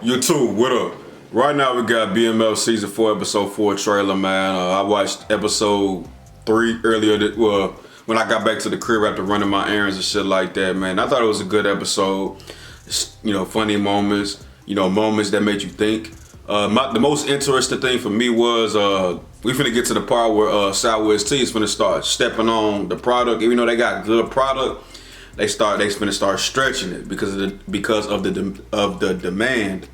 YouTube, what up? Right now we got BMF season 4, episode 4 trailer, man. I watched episode 3 earlier, when I got back to the crib after running my errands and shit like that, man. I thought it was a good episode. Funny moments, moments that made you think. The most interesting thing for me was we finna get to the part where Southwest T is finna start stepping on the product. Even though they got good product, they finna start stretching it because of the demand.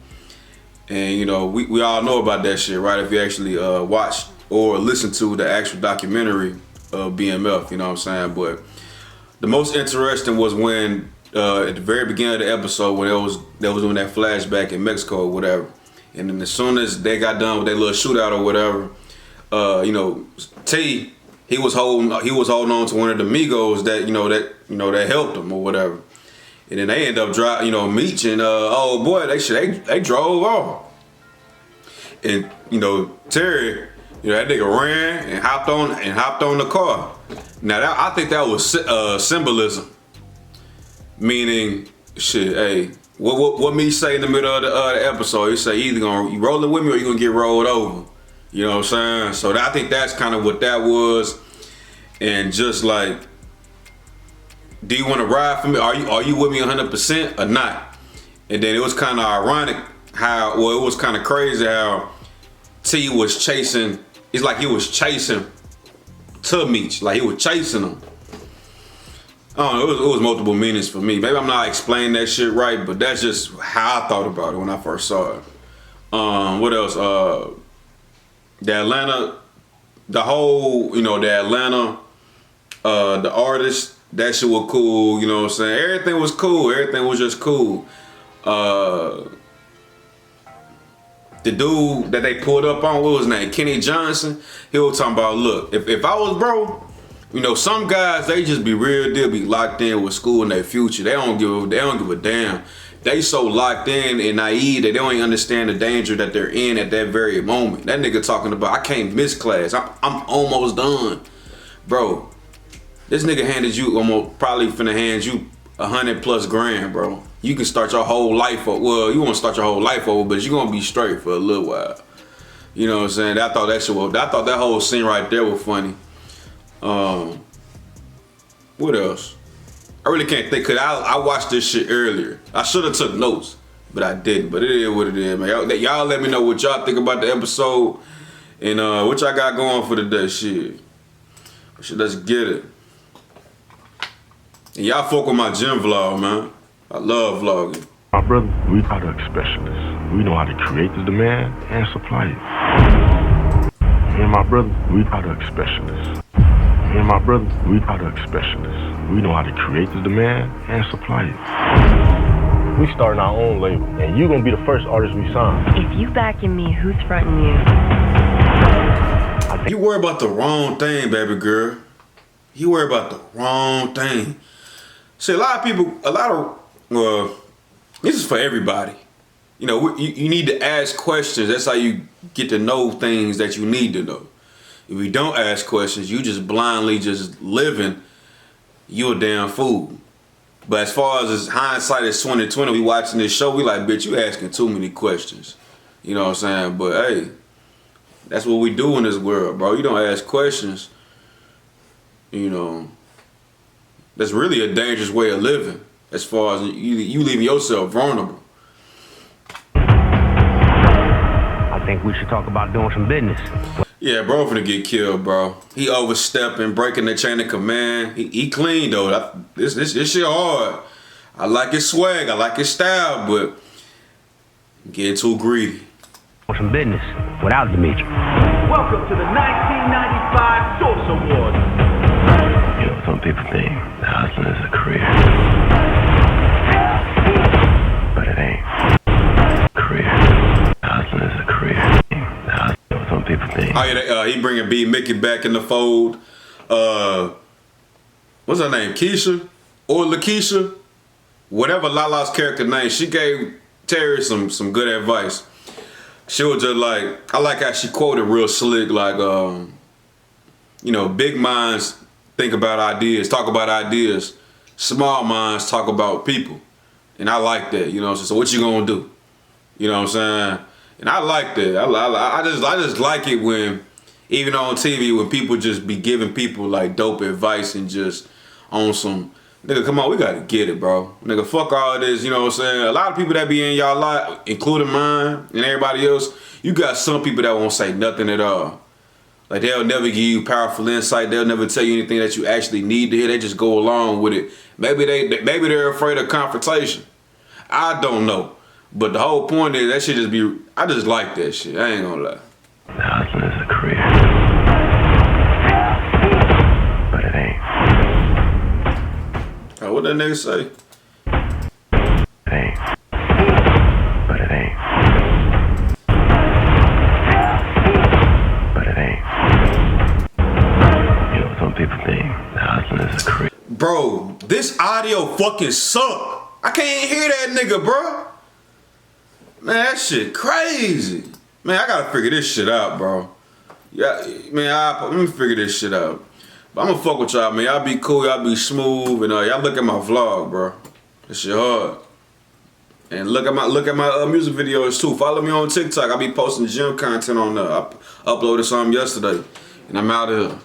And we all know about that shit, right? If you actually watched or listened to the actual documentary of BMF, you know what I'm saying? But the most interesting was when at the very beginning of the episode when they was doing that flashback in Mexico or whatever. And then as soon as they got done with their little shootout or whatever, T, he was holding on to one of the Migos that helped him or whatever. And then they end up Meech and oh boy, they drove off. And Terry, that nigga ran and hopped on the car. Now I think that was symbolism, meaning shit. Hey, what Meech say in the middle of the episode? He say either you rolling with me or you gonna get rolled over. You know what I'm saying? So I think that's kind of what that was. And just like, do you want to ride for me? Are you with me 100% or not? And then it was kind of ironic it was kind of crazy how T was chasing. It's like he was chasing to Meech, like he was chasing him. I don't know, it was multiple meanings for me. Maybe I'm not explaining that shit right, but that's just how I thought about it when I first saw it. What else? The Atlanta, the whole, the Atlanta, the artist, that shit was cool, you know what I'm saying? Everything was cool, everything was just cool. The dude that they pulled up on, what was his name? Kenny Johnson, he was talking about, look, if I was broke, some guys, they just be real deal, be locked in with school and their future. They don't give a damn. They so locked in and naive that they don't even understand the danger that they're in at that very moment. That nigga talking about, I can't miss class. I'm almost done. Bro, this nigga probably finna hand you 100+ grand, bro. You can start your whole life over. Well, you wanna start your whole life over, but you're gonna be straight for a little while. You know what I'm saying? I thought that whole scene right there was funny. What else? I really can't think, cause I watched this shit earlier. I should have took notes, but I didn't. But it is what it is, man. Y'all let me know what y'all think about the episode and what y'all got going for today. Shit, let's get it. And y'all fuck with my gym vlog, man. I love vlogging. My brother, we product specialists. We know how to create the demand and supply it. And my brother, we product specialists. And my brother, we product specialists. We know how to create the demand and supply it. We starting our own label, and you gonna be the first artist we sign. If you backing me, who's fronting you? You worry about the wrong thing, baby girl. You worry about the wrong thing. See, this is for everybody. You need to ask questions. That's how you get to know things that you need to know. If you don't ask questions, you just blindly just living, you a damn fool. But as far as hindsight is 2020, we watching this show, we like, bitch, you asking too many questions. You know what I'm saying? But hey, that's what we do in this world, bro. You don't ask questions, that's really a dangerous way of living as far as you leaving yourself vulnerable. I think we should talk about doing some business. Yeah, bro finna get killed, bro. He overstepping, breaking the chain of command. He clean though. This shit hard. I like his swag, I like his style, but getting too greedy. Some business without Dimitri. Welcome to the 1995 Source Awards. Some people think that hustling is a career. But it ain't. Career. Hustling is a career. Some people think. Oh yeah, he bringing B Mickey back in the fold. What's her name? Keisha or Lakeisha? Whatever Lala's character name, she gave Terry some good advice. She was just like, I like how she quoted real slick, like, big minds think about ideas, talk about ideas. Small minds talk about people. And I like that, so what you gonna do? You know what I'm saying? And I like that. I just like it when, even on TV, when people just be giving people like dope advice and just on some, nigga, come on, we gotta get it, bro. Nigga, fuck all this, you know what I'm saying? A lot of people that be in y'all life, including mine and everybody else, you got some people that won't say nothing at all. Like, they'll never give you powerful insight. They'll never tell you anything that you actually need to hear. They just go along with it. Maybe they're afraid of confrontation. I don't know. But the whole point is that shit just be, I just like that shit. I ain't gonna lie. Hustling is a career. But it ain't. Oh, what that nigga say? It ain't. But it ain't. But it ain't. You know, some people think hustling is a career. Bro, this audio fucking suck. I can't hear that nigga, bro. Man, that shit crazy. Man, I gotta figure this shit out, bro. Yeah, man, let me figure this shit out. But I'm gonna fuck with y'all, man. Y'all be cool, y'all be smooth, and y'all look at my vlog, bro. This shit hard. And look at my music videos too. Follow me on TikTok. I be posting gym content on there. I uploaded something yesterday, and I'm out of here.